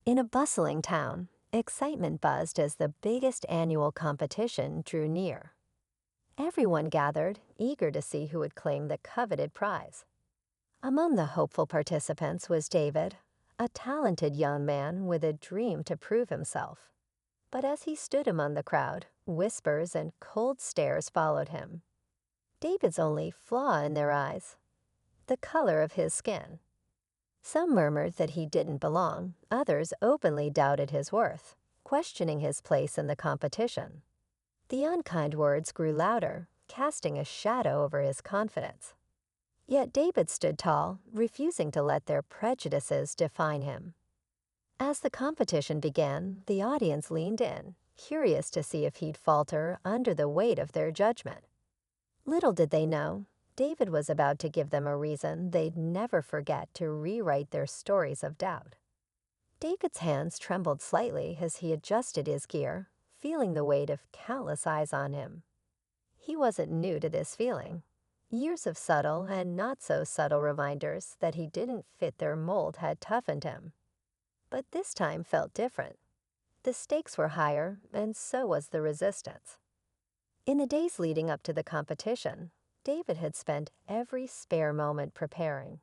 In a bustling town, excitement buzzed as the biggest annual competition drew near. Everyone gathered, eager to see who would claim the coveted prize. Among the hopeful participants was David, a talented young man with a dream to prove himself. But as he stood among the crowd, whispers and cold stares followed him. David's only flaw in their eyes, the color of his skin. Some murmured that he didn't belong, others openly doubted his worth, questioning his place in the competition. The unkind words grew louder, casting a shadow over his confidence. Yet David stood tall, refusing to let their prejudices define him. As the competition began, the audience leaned in, curious to see if he'd falter under the weight of their judgment. Little did they know, David was about to give them a reason they'd never forget to rewrite their stories of doubt. David's hands trembled slightly as he adjusted his gear, feeling the weight of countless eyes on him. He wasn't new to this feeling. Years of subtle and not-so-subtle reminders that he didn't fit their mold had toughened him. But this time felt different. The stakes were higher, and so was the resistance. In the days leading up to the competition, David had spent every spare moment preparing.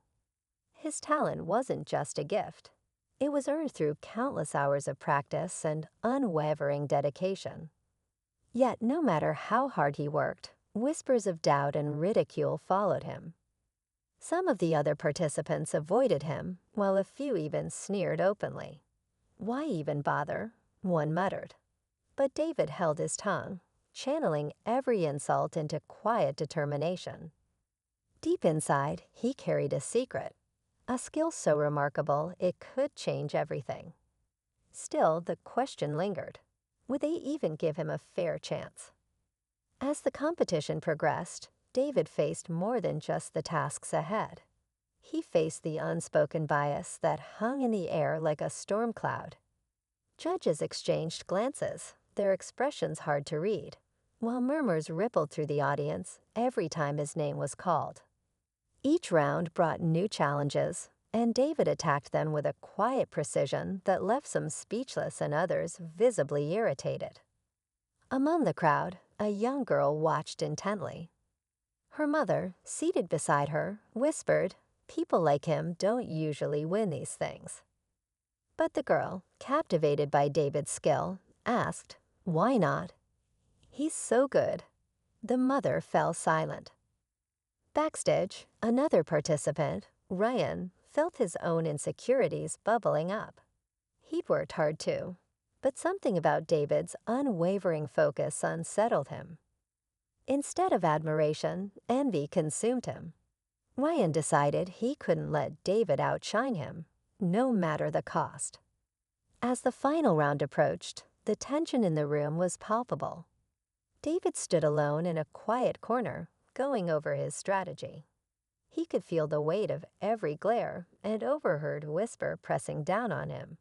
His talent wasn't just a gift. It was earned through countless hours of practice and unwavering dedication. Yet no matter how hard he worked, whispers of doubt and ridicule followed him. Some of the other participants avoided him, while a few even sneered openly. "Why even bother?" one muttered. But David held his tongue, channeling every insult into quiet determination. Deep inside, he carried a secret, a skill so remarkable it could change everything. Still, the question lingered. Would they even give him a fair chance? As the competition progressed, David faced more than just the tasks ahead. He faced the unspoken bias that hung in the air like a storm cloud. Judges exchanged glances, their expressions hard to read, while murmurs rippled through the audience every time his name was called. Each round brought new challenges, and David attacked them with a quiet precision that left some speechless and others visibly irritated. Among the crowd, a young girl watched intently. Her mother, seated beside her, whispered, "People like him don't usually win these things." But the girl, captivated by David's skill, asked, "Why not?" "He's so good." The mother fell silent. Backstage, another participant, Ryan, felt his own insecurities bubbling up. He'd worked hard too, but something about David's unwavering focus unsettled him. Instead of admiration, envy consumed him. Ryan decided he couldn't let David outshine him, no matter the cost. As the final round approached, the tension in the room was palpable. David stood alone in a quiet corner, going over his strategy. He could feel the weight of every glare and overheard whisper pressing down on him.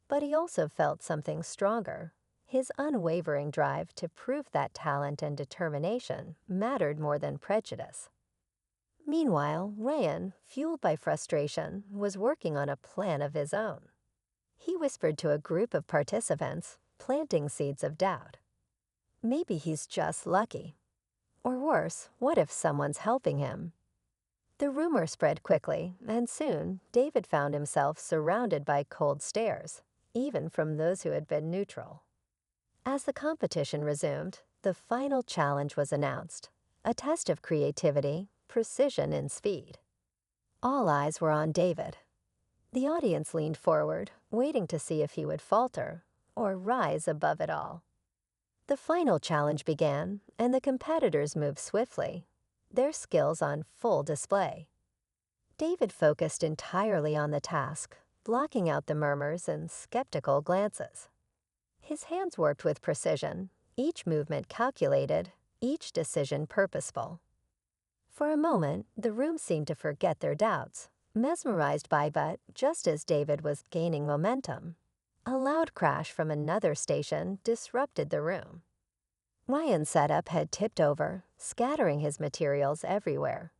But he also felt something stronger, his unwavering drive to prove that talent and determination mattered more than prejudice. Meanwhile, Ryan, fueled by frustration, was working on a plan of his own. He whispered to a group of participants, planting seeds of doubt. Maybe he's just lucky. Or worse, what if someone's helping him? The rumor spread quickly, and soon David found himself surrounded by cold stares, even from those who had been neutral. As the competition resumed, the final challenge was announced, a test of creativity, precision, and speed. All eyes were on David. The audience leaned forward, waiting to see if he would falter or rise above it all. The final challenge began, and the competitors moved swiftly, their skills on full display. David focused entirely on the task, blocking out the murmurs and skeptical glances. His hands worked with precision, each movement calculated, each decision purposeful. For a moment, the room seemed to forget their doubts, mesmerized by but just as David was gaining momentum, a loud crash from another station disrupted the room. Ryan's setup had tipped over, scattering his materials everywhere.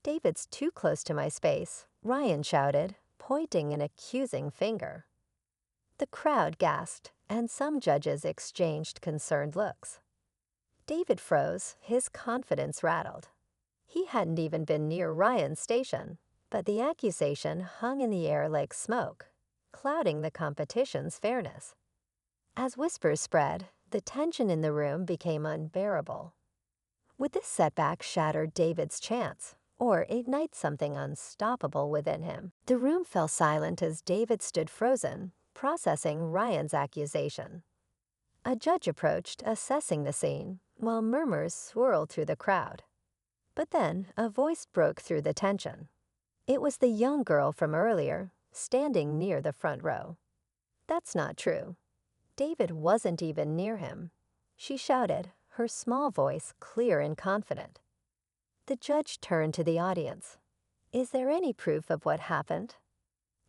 "David's too close to my space," Ryan shouted, pointing an accusing finger. The crowd gasped, and some judges exchanged concerned looks. David froze, his confidence rattled. He hadn't even been near Ryan's station, but the accusation hung in the air like smoke, clouding the competition's fairness. As whispers spread, the tension in the room became unbearable. Would this setback shatter David's chance, or ignite something unstoppable within him? The room fell silent as David stood frozen, processing Ryan's accusation. A judge approached, assessing the scene, while murmurs swirled through the crowd. But then a voice broke through the tension. It was the young girl from earlier, standing near the front row. "That's not true." David wasn't even near him. She shouted, her small voice clear and confident. The judge turned to the audience. "Is there any proof of what happened?"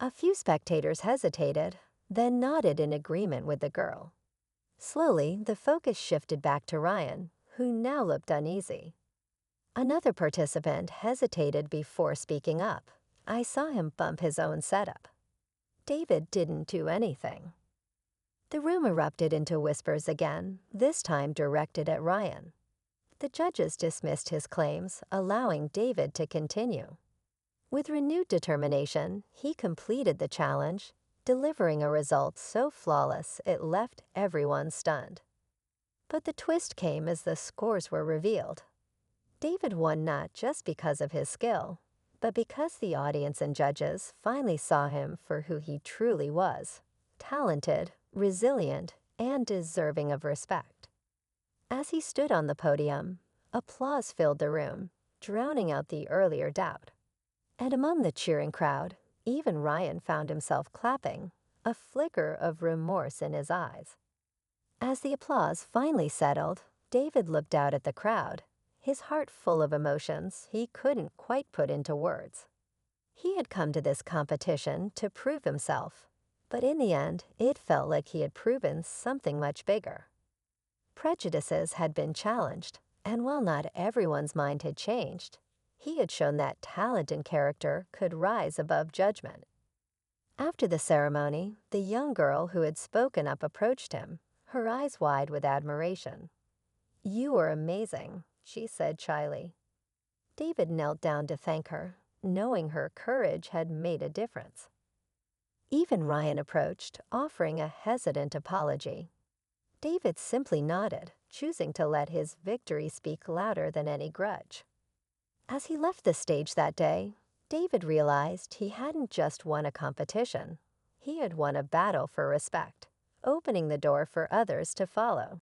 A few spectators hesitated, then nodded in agreement with the girl. Slowly, the focus shifted back to Ryan, who now looked uneasy. Another participant hesitated before speaking up. "I saw him bump his own setup." David didn't do anything. The room erupted into whispers again, this time directed at Ryan. The judges dismissed his claims, allowing David to continue. With renewed determination, he completed the challenge, delivering a result so flawless it left everyone stunned. But the twist came as the scores were revealed. David won not just because of his skill, but because the audience and judges finally saw him for who he truly was: talented, resilient, and deserving of respect. As he stood on the podium, applause filled the room, drowning out the earlier doubt. And among the cheering crowd, even Ryan found himself clapping, a flicker of remorse in his eyes. As the applause finally settled, David looked out at the crowd, his heart full of emotions he couldn't quite put into words. He had come to this competition to prove himself, but in the end, it felt like he had proven something much bigger. Prejudices had been challenged, and while not everyone's mind had changed, he had shown that talent and character could rise above judgment. After the ceremony, the young girl who had spoken up approached him, her eyes wide with admiration. "You are amazing," she said shyly. David knelt down to thank her, knowing her courage had made a difference. Even Ryan approached, offering a hesitant apology. David simply nodded, choosing to let his victory speak louder than any grudge. As he left the stage that day, David realized he hadn't just won a competition. He had won a battle for respect, opening the door for others to follow.